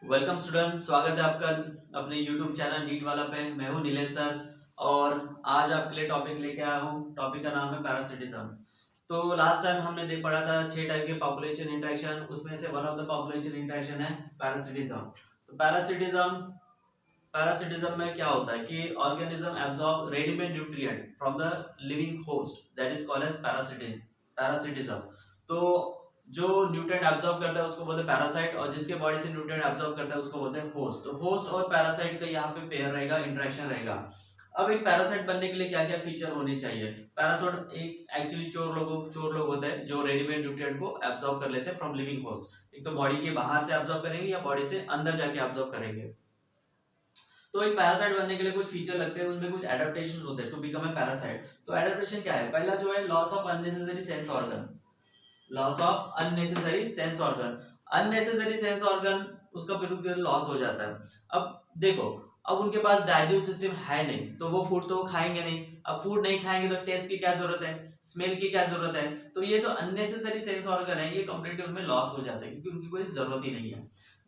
Welcome student, स्वागत है आपका अपने यूट्यूब चैनल नीट वाला पे। मैं हूं नीलेश सर और आज आपके लिए टॉपिक लेके आया हूं। टॉपिक का नाम है पैरासिटिज्म। तो लास्ट टाइम हमने देख पढ़ा था 6 टाइप के पॉपुलेशन इंटरेक्शन, उसमें से one of the population interaction है पैरासिटिज्म। तो पैरासिटिज्म में क्या होता है कि organism absorb readymade nutrient from the living host, that is called as parasitism. तो जो न्यूट्रिएंट एब्जॉर्ब करता है उसको बोलते हैं पैरासाइट, और जिसके बॉडी से न्यूट्रिएंट एब्जॉर्ब करता है उसको बोलते हैं होस्ट। तो होस्ट और पैरासाइट का यहाँ पे पेयर रहेगा, इंटरेक्शन रहेगा। अब एक पैरासाइट बनने के लिए क्या क्या फीचर होने चाहिए? पैरासाइट एक एक्चुअली चोर लोग होते हैं जो रेडीमेड न्यूट्रिएंट को एब्जॉर्ब कर लेते हैं फ्रॉम लिविंग होस्ट। एक तो बॉडी के बाहर से एब्जॉर्ब करेंगे या बॉडी से अंदर जाके एब्जॉर्ब करेंगे। तो एक पैरासाइट बनने के लिए कुछ फीचर लगते हैं, उनमें कुछ एडेप्टेशन होते हैं टू बिकम ए पैरासाइट। तो एडेप्टेशन क्या है? पहला जो है loss of unnecessary sense organ. Loss of unnecessary sense organ. Unnecessary sense organ उसका बिल्कुल लॉस हो जाता है। अब देखो, अब उनके पास डाइजेस्टिव सिस्टम है नहीं, तो वो फूड तो खाएंगे नहीं। अब फूड नहीं खाएंगे तो टेस्ट की क्या जरूरत है, स्मेल की क्या जरूरत है? तो ये जो अननेसेसरी सेंस ऑर्गन है ये कंप्लीटली उनमें लॉस हो जाता है क्योंकि उनकी कोई जरूरत ही नहीं है।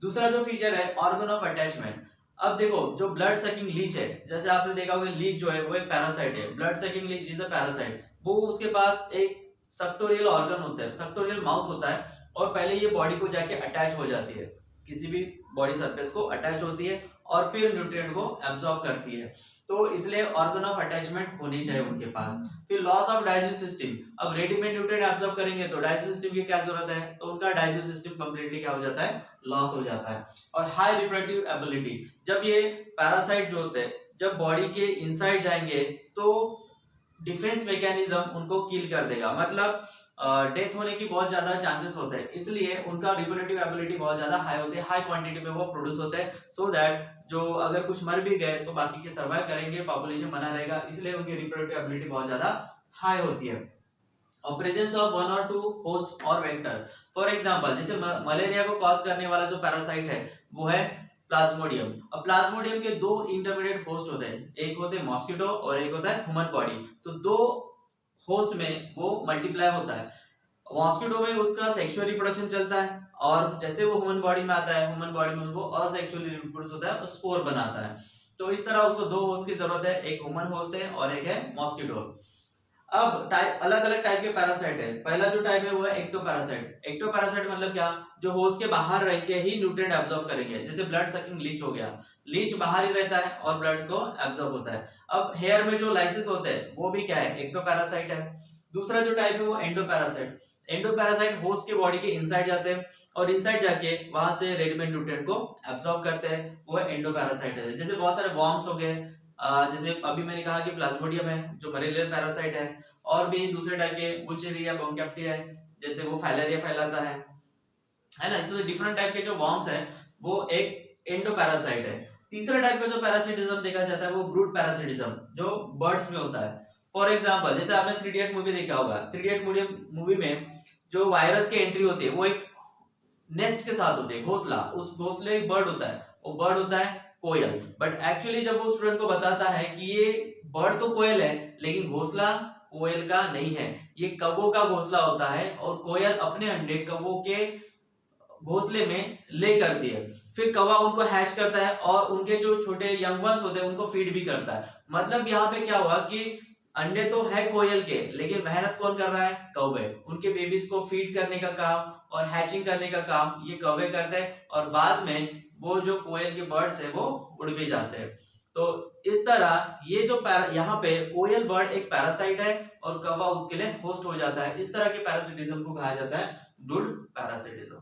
दूसरा जो फीचर है ऑर्गन ऑफ अटैचमेंट। अब देखो, जो ब्लड सकिंग लीच है, जैसे आपने देखा होगा लीच जो है वो एक पैरासाइट है। Blood sucking Leach is a parasite. वो उसके पास एक सक्टोरियल ऑर्गन होता है, सक्टोरियल माउथ होता है, और पहले ये बॉडी को जाके अटैच हो जाती है, किसी भी बॉडी सरफेस को अटैच होती है और फिर न्यूट्रिएंट को एब्जॉर्ब करती है। तो इसलिए ऑर्गन ऑफ अटैचमेंट होनी चाहिए उनके पास। फिर लॉस ऑफ डाइजेस्टिव सिस्टम। अब रेडीमेड न्यूट्रिएंट एब्जॉर्ब करेंगे तो डाइजेस्टिव सिस्टम की क्या जरूरत है, तो उनका डाइजेस्टिव सिस्टम कंप्लीटली क्या हो जाता है, लॉस हो जाता है। और हाई रिप्रोडक्टिव एबिलिटी। जब ये पैरासाइट जो होते हैं जब बॉडी के इनसाइड जाएंगे तो डिफेंस मैकेनिज्म उनको किल कर देगा, मतलब डेथ होने की बहुत ज्यादा चांसेस होते हैं। इसलिए उनका रिप्रोडक्टिव एबिलिटी बहुत ज्यादा हाई होती है, हाई क्वांटिटी में वो प्रोड्यूस होते हैं, सो दैट जो अगर कुछ मर भी गए तो बाकी के सर्वाइव करेंगे, पॉपुलेशन बना रहेगा। इसलिए उनकी रिप्रोडक्टिव एबिलिटी बहुत ज्यादा हाई होती है। और प्रेजेंस ऑफ वन और टू होस्ट और वेक्टर। फॉर एग्जांपल, जैसे मलेरिया को कॉज करने वाला जो पैरासाइट है वो है प्लाज्मोडियम। अब प्लाज्मोडियम के दो इंटरमीडिएट होस्ट होते हैं, एक होते हैं मॉस्किटो और एक होता है ह्यूमन बॉडी। तो दो होस्ट में वो मल्टीप्लाई होता है। मॉस्किटो में उसका सेक्सुअल रिप्रोडक्शन चलता है, और जैसे वो ह्यूमन बॉडी में आता है, ह्यूमन बॉडी में वो असेक्सुअली रिप्रोड्यूस होता है और स्पोर बनाता है। तो इस तरह उसको दो होस्ट की जरूरत है, एक ह्यूमन होस्ट है और एक है मॉस्किटो। अब टाइप अलग अलग टाइप के पैरासाइट है। पहला जो टाइप है वो है एक्टोपैरासाइट। एक्टोपैरासाइट मतलब क्या, जो होस्ट के बाहर रह के ही न्यूट्रिएंट एब्जॉर्ब करेंगे, जैसे ब्लड सकिंग लीच हो गया। लीच बाहर ही रहता है और ब्लड को एब्जॉर्ब होता है। अब हेयर में जो लाइसिस होते हैं वो भी क्या है, एक्टोपैरासाइट है। दूसरा जो टाइप है वो एंडोपैरासाइट। एंडोपैरासाइट होस्ट के बॉडी के इनसाइड जाते हैं और इनसाइड जाके वहां से रेडीमेड न्यूट्रिएंट को एब्जॉर्ब करते हैं, वो एंडोपैरासाइट है। जैसे बहुत सारे वॉर्म्स हो गए, जैसे अभी मैंने कहा कि प्लाज्मोडियम है जो मलेरियल पैरासाइट है, और भी दूसरे टाइप के बुचेरिया बोंकैप्टिया है, जैसे वो फाइलेरिया फैलाता है ना। तो डिफरेंट टाइप के जो वॉर्म्स है वो एक एंडोपैरासाइट है। तीसरा टाइप का जो पैरासिटिज्म देखा जाता है वो ब्रूड पैरासिटिज्म, जो बर्ड्स में होता है। फॉर एग्जांपल, जैसे आपने 3 इडियट मूवी देखा होगा, 3 इडियट मूवी में जो वायरस की एंट्री होती है वो एक नेस्ट के साथ होती है, घोंसला। उस घोंसले एक बर्ड होता है, वो बर्ड होता है कोयल। बट एक्चुअली जब वो स्टूडेंट को बताता है कि ये बर्ड तो कोयल है लेकिन घोंसला कोयल का नहीं है, ये कौवों का घोंसला होता है, और कोयल अपने अंडे कौवों के घोंसले में ले करती है। फिर कौवा उनको हैच करता है और उनके जो छोटे यंग वंस होते हैं उनको फीड भी करता है। मतलब यहाँ पे क्या हुआ कि अंडे तो है कोयल के, लेकिन मेहनत कौन कर रहा है, कौवे। उनके बेबीज को फीड करने का काम और हैचिंग करने का काम ये कौवे करते हैं, और बाद में वो जो कोयल के बर्ड्स है वो उड़ भी जाते हैं। तो इस तरह ये जो यहाँ पे कोयल बर्ड एक पैरासाइट है और कौवा उसके लिए होस्ट हो जाता है। इस तरह के पैरासिटिज्म को कहा जाता है ब्रूड पैरासिटिज्म।